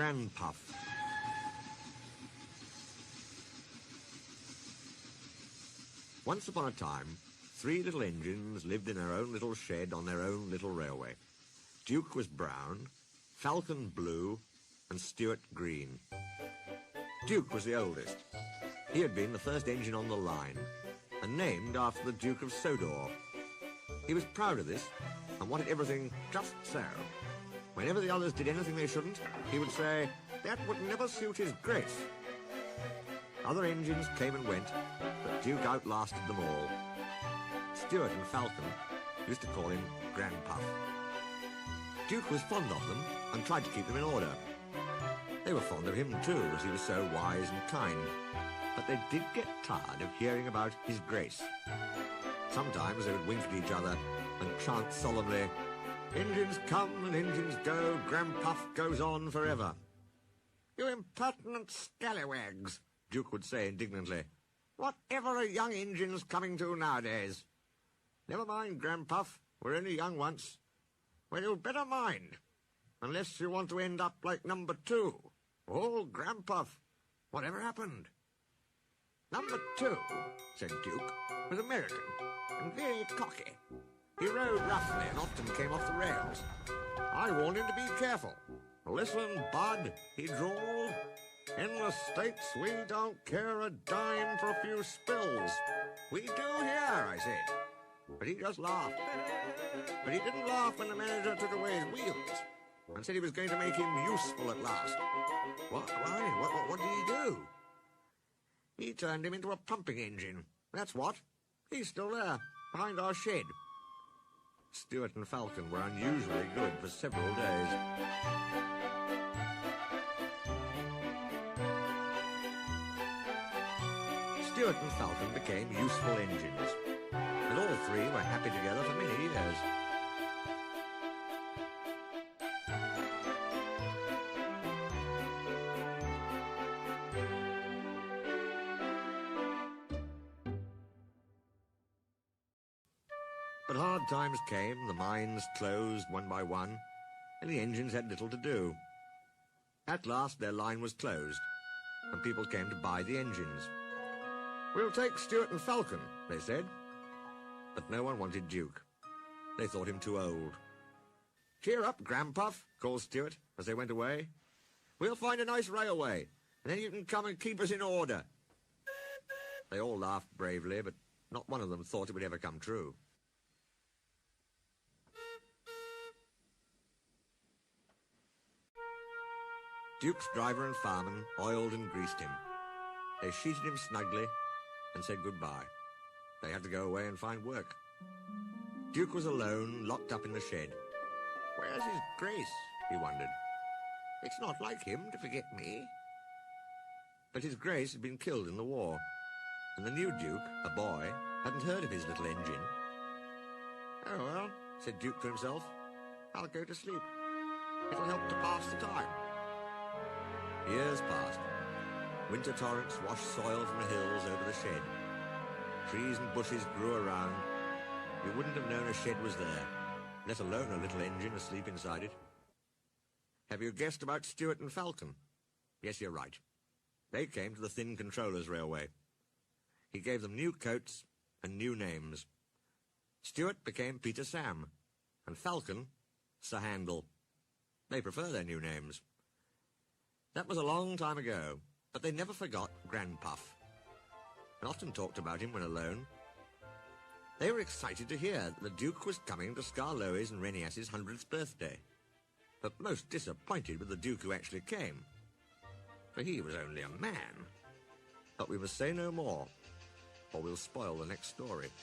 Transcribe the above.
Granpuff. Once upon a time, 3 little engines lived in their own little shed on their own little railway. Duke was brown, Falcon blue, and Stuart green. Duke was the oldest. He had been the first engine on the line, and named after the Duke of Sodor. He was proud of this, and wanted everything just so. Whenever the others did anything they shouldn't, he would say, "That would never suit his grace." Other engines came and went, but Duke outlasted them all. Stuart and Falcon used to call him Granpuff. Duke was fond of them and tried to keep them in order. They were fond of him too, as he was so wise and kind, but they did get tired of hearing about his grace. Sometimes they would wink at each other and chant solemnly, "Engines come and engines go, Granpuff goes on forever." "You impertinent scallywags," Duke would say indignantly. "Whatever are young engines coming to nowadays?" "Never mind, Granpuff, we're only young once." "Well, you'd better mind, unless you want to end up like number 2. Oh, Granpuff, whatever happened?" "Number 2," said Duke, "was American and very cocky. He rode roughly and often came off the rails. I warned him to be careful. 'Listen, bud,' he drawled. 'In the States we don't care a dime for a few spills.' 'We do here,' I said. But he just laughed. But he didn't laugh when the manager took away his wheels and said he was going to make him useful at last." Why? What did he do?" "He turned him into a pumping engine. That's what. He's still there, behind our shed." Stuart and Falcon were unusually good for several days. Stuart and Falcon became useful engines, and all 3 were happy together for many years. But hard times came, the mines closed one by one, and the engines had little to do. At last their line was closed, and people came to buy the engines. "We'll take Stuart and Falcon," they said. But no one wanted Duke. They thought him too old. "Cheer up, Granpuff," called Stuart as they went away. "We'll find a nice railway, and then you can come and keep us in order." They all laughed bravely, but not one of them thought it would ever come true. Duke's driver and fireman oiled and greased him. They sheeted him snugly and said goodbye. They had to go away and find work. Duke was alone, locked up in the shed. "Where's his grace?" he wondered. "It's not like him to forget me." But his grace had been killed in the war, and the new Duke, a boy, hadn't heard of his little engine. "Oh, well," said Duke to himself, "I'll go to sleep. It'll help to pass the time." Years passed. Winter torrents washed soil from the hills over the shed. Trees and bushes grew around. You wouldn't have known a shed was there, let alone a little engine asleep inside it. Have you guessed about Stuart and Falcon? Yes, you're right. They came to the thin controller's railway. He gave them new coats and new names. Stuart became Peter Sam, and Falcon, Sir Handel. They prefer their new names. That was a long time ago, but they never forgot Granpuff, and often talked about him when alone. They were excited to hear that the Duke was coming to Skarloey's and Renias's 100th birthday, but most disappointed with the Duke who actually came, for he was only a man. But we must say no more, or we'll spoil the next story.